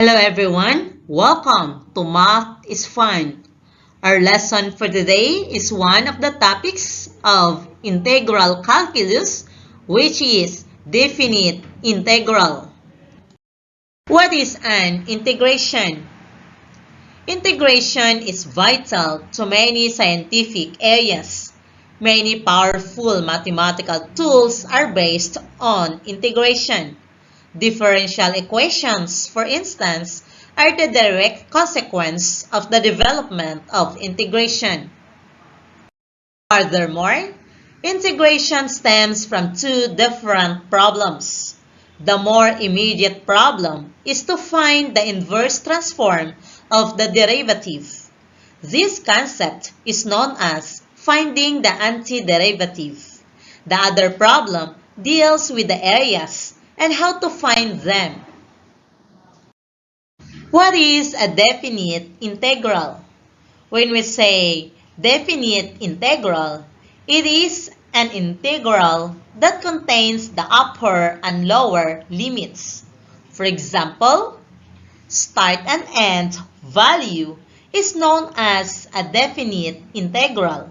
Hello everyone, welcome to Math is Fun. Our lesson for today is one of the topics of integral calculus, which is definite integral. What is an integration? Integration is vital to many scientific areas. Many powerful mathematical tools are based on integration. Differential equations, for instance, are the direct consequence of the development of integration. Furthermore, integration stems from two different problems. The more immediate problem is to find the inverse transform of the derivative. This concept is known as finding the antiderivative. The other problem deals with the areas and how to find them. What is a definite integral? When we say definite integral, it is an integral that contains the upper and lower limits. For example, start and end value is known as a definite integral.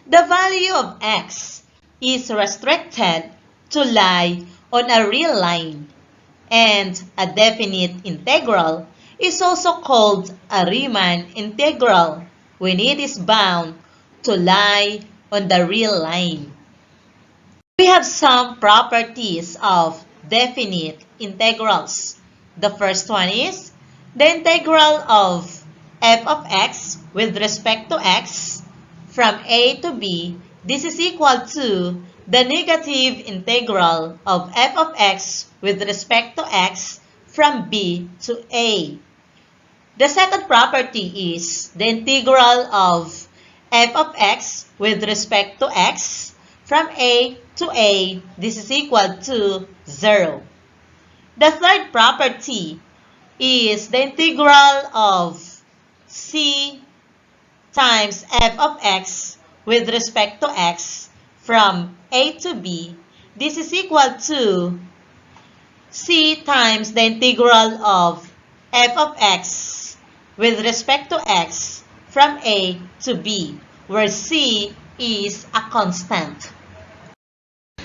The value of x is restricted to lie on a real line, and a definite integral is also called a Riemann integral when it is bound to lie on the real line. We have some properties of definite integrals. The first one is the integral of f of x with respect to x from a to b. This is equal to the negative integral of f of x with respect to x from b to a. The second property is the integral of f of x with respect to x from a to a. This is equal to 0. The third property is the integral of c times f of x with respect to x from a to b. This is equal to c times the integral of f of x with respect to x from a to b, where c is a constant.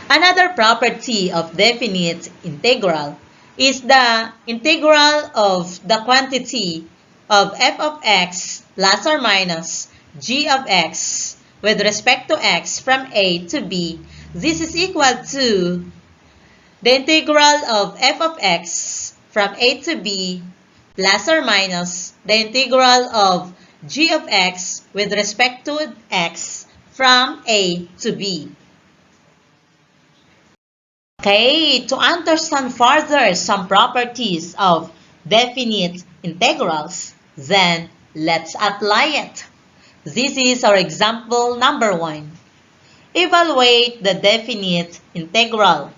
Another property of definite integral is the integral of the quantity of f of x plus or minus g of x with respect to x from a to b. This is equal to the integral of f of x from a to b plus or minus the integral of g of x with respect to x from a to b. Okay, to understand further some properties of definite integrals, then let's apply it. This is our example number 1. Evaluate the definite integral.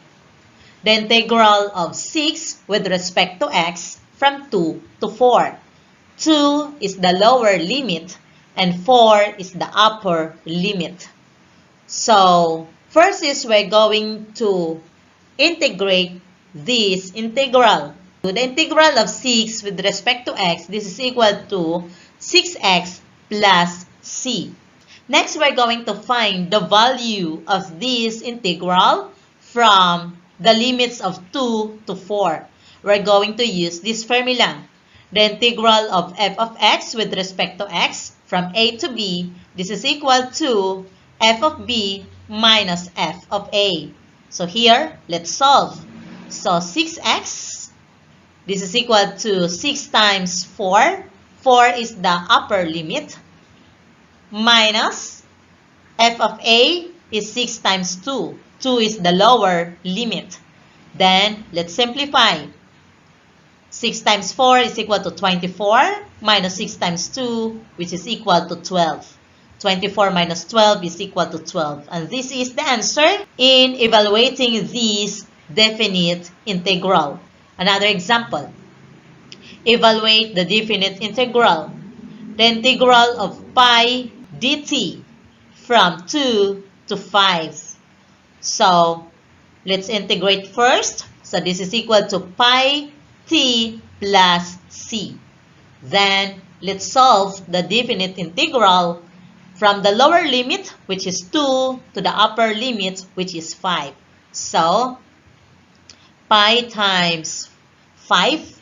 The integral of 6 with respect to x from 2 to 4. 2 is the lower limit and 4 is the upper limit. So, first is we're going to integrate this integral. The integral of 6 with respect to x, this is equal to 6x plus c. Next, we're going to find the value of this integral from the limits of 2 to 4. We're going to use this formula. The integral of f of x with respect to x from a to b, this is equal to f of b minus f of a. So here, let's solve. So 6x, this is equal to 6 times 4. 4 is the upper limit. Minus f of a is 6 times 2. 2 is the lower limit. Then, let's simplify. 6 times 4 is equal to 24 minus 6 times 2, which is equal to 12. 24 minus 12 is equal to 12. And this is the answer in evaluating this definite integral. Another example. Evaluate the definite integral. The integral of pi dt from 2 to 5. So, let's integrate first. So, this is equal to pi t plus c. Then, let's solve the definite integral from the lower limit, which is 2, to the upper limit, which is 5. So, pi times 5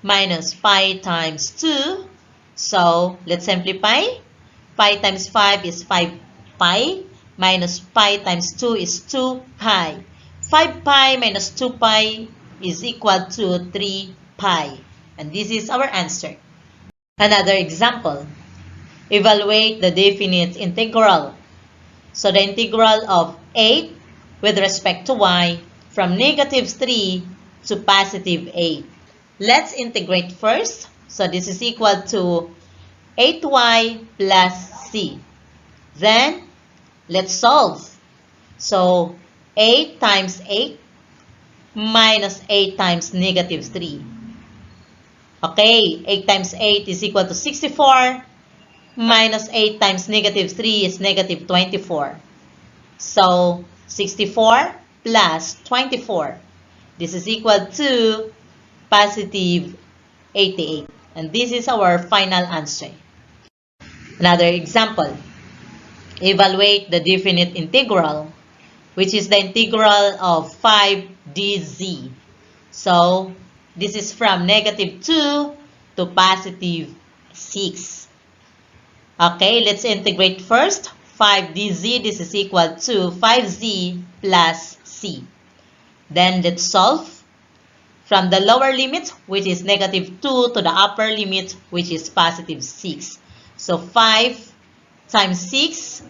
minus pi times 2. So, let's simplify. Pi times 5 is 5 pi minus pi times 2 is 2 pi. 5 pi minus 2 pi is equal to 3 pi. And this is our answer. Another example. Evaluate the definite integral. So the integral of 8 with respect to y from negative 3 to positive 8. Let's integrate first. So this is equal to 8y plus c. Then, let's solve. So, 8 times 8 minus 8 times negative 3. Okay, 8 times 8 is equal to 64. Minus 8 times negative 3 is negative 24. So, 64 plus 24. This is equal to positive 88. And this is our final answer. Another example. Evaluate the definite integral, which is the integral of 5 dz. So, this is from negative 2 to positive 6. Okay, let's integrate first. 5 dz, this is equal to 5z plus c. Then, let's solve from the lower limit, which is negative 2, to the upper limit, which is positive 6. So, 5 times 6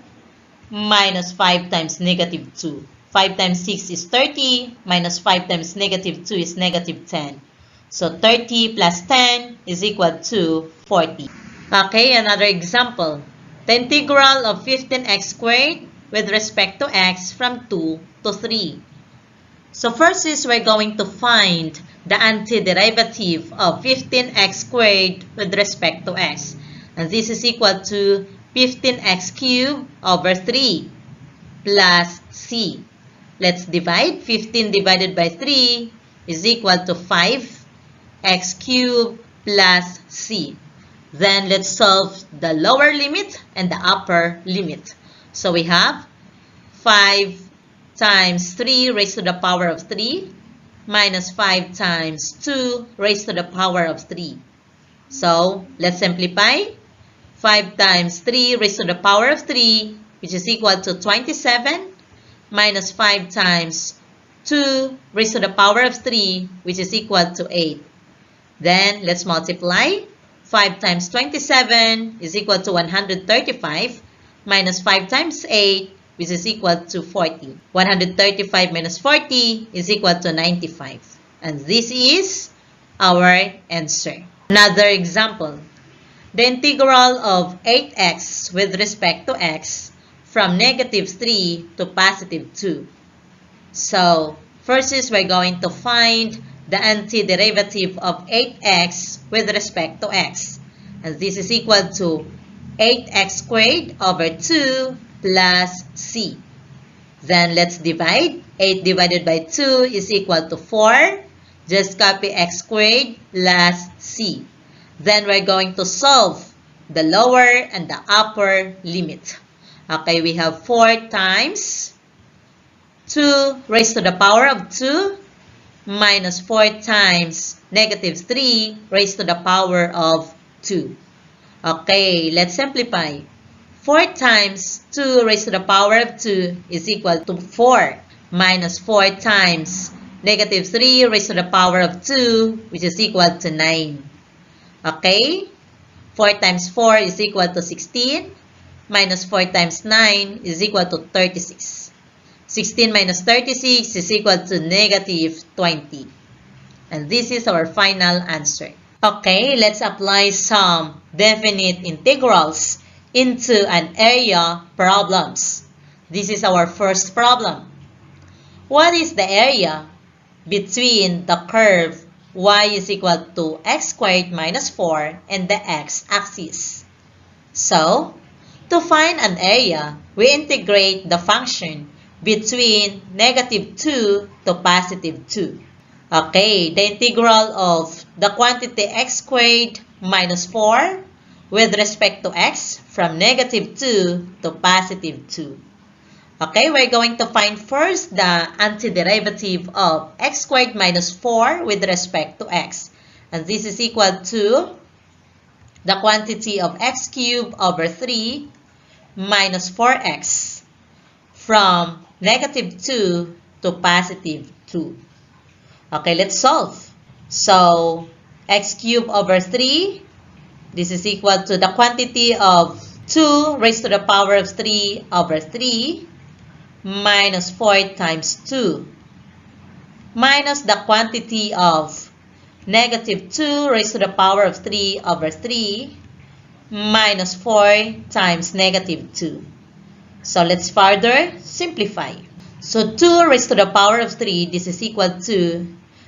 minus 5 times negative 2. 5 times 6 is 30, minus 5 times negative 2 is negative 10. So 30 plus 10 is equal to 40. Okay, another example. The integral of 15x squared with respect to x from 2 to 3. So first is we're going to find the antiderivative of 15x squared with respect to x. And this is equal to 15x cubed over 3 plus c. Let's divide. 15 divided by 3 is equal to 5x cubed plus c. Then let's solve the lower limit and the upper limit. So we have 5 times 3 raised to the power of 3 minus 5 times 2 raised to the power of 3. So let's simplify. 5 times 3 raised to the power of 3, which is equal to 27, minus 5 times 2 raised to the power of 3, which is equal to 8. Then, let's multiply. 5 times 27 is equal to 135, minus 5 times 8, which is equal to 40. 135 minus 40 is equal to 95. And this is our answer. Another example. The integral of 8x with respect to x from negative 3 to positive 2. So, first is we're going to find the antiderivative of 8x with respect to x. And this is equal to 8x squared over 2 plus c. Then, let's divide. 8 divided by 2 is equal to 4. Just copy x squared plus c. Then we're going to solve the lower and the upper limit. Okay, we have 4 times 2 raised to the power of 2 minus 4 times negative 3 raised to the power of 2. Okay, let's simplify. 4 times 2 raised to the power of 2 is equal to 4 minus 4 times negative 3 raised to the power of 2, which is equal to 9. Okay? 4 times 4 is equal to 16. Minus 4 times 9 is equal to 36. 16 minus 36 is equal to negative 20. And this is our final answer. Okay, let's apply some definite integrals into an area problems. This is our first problem. What is the area between the curve y is equal to x squared minus 4 and the x-axis? So, to find an area, we integrate the function between negative 2 to positive 2. Okay, the integral of the quantity x squared minus 4 with respect to x from negative 2 to positive 2. Okay, we're going to find first the antiderivative of x squared minus 4 with respect to x. And this is equal to the quantity of x cubed over 3 minus 4x from negative 2 to positive 2. Okay, let's solve. So, x cubed over 3, this is equal to the quantity of 2 raised to the power of 3 over 3 minus 4 times 2 minus the quantity of negative 2 raised to the power of 3 over 3 minus 4 times negative 2. So let's further simplify. So 2 raised to the power of 3, this is equal to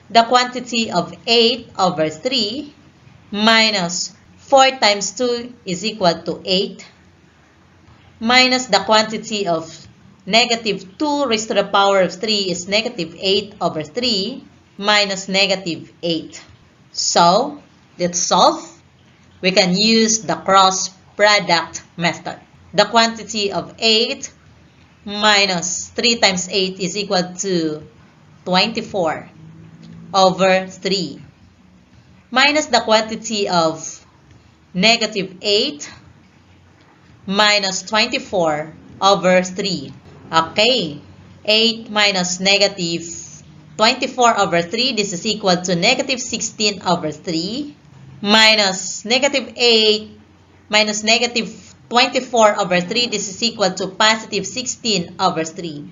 the quantity of 8 over 3 minus 4 times 2 is equal to 8 minus the quantity of negative 2 raised to the power of 3 is negative 8 over 3 minus negative 8. So, let's solve. We can use the cross product method. The quantity of 8 minus 3 times 8 is equal to 24 over 3 minus the quantity of negative 8 minus 24 over 3. Okay, 8 minus negative 24 over 3, this is equal to negative 16 over 3 minus negative 8 minus negative 24 over 3, this is equal to positive 16 over 3.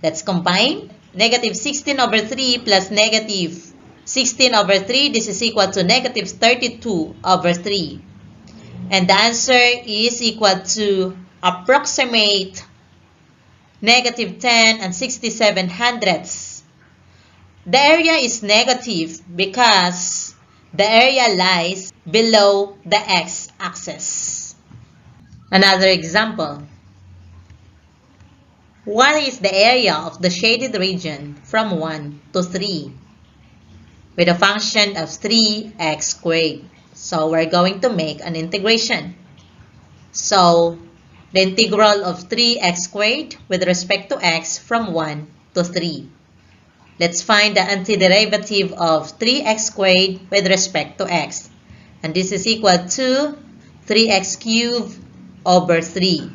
Let's combine. Negative 16 over 3 plus negative 16 over 3, this is equal to negative 32 over 3. And the answer is equal to approximate negative 10 and 67 hundredths. The area is negative because the area lies below the x-axis. Another example. What is the area of the shaded region from 1 to 3 with a function of 3x squared? So we're going to make an integration. So the integral of 3x squared with respect to x from 1 to 3. Let's find the antiderivative of 3x squared with respect to x. And this is equal to 3x cubed over 3.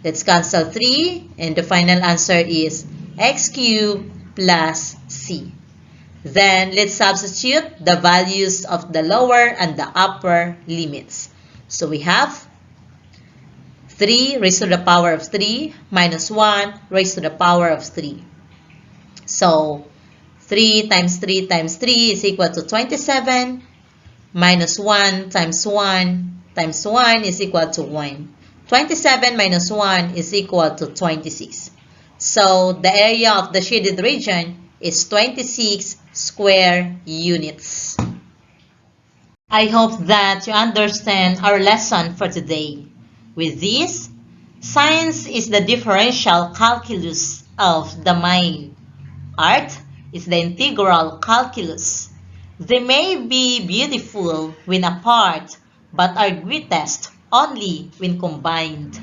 Let's cancel 3 and the final answer is x cubed plus c. Then let's substitute the values of the lower and the upper limits. So we have 3 raised to the power of 3 minus 1 raised to the power of 3. So 3 times 3 times 3 is equal to 27 minus 1 times 1 times 1 is equal to 1. 27 minus 1 is equal to 26. So the area of the shaded region is 26 square units. I hope that you understand our lesson for today. With this, science is the differential calculus of the mind. Art is the integral calculus. They may be beautiful when apart, but are greatest only when combined.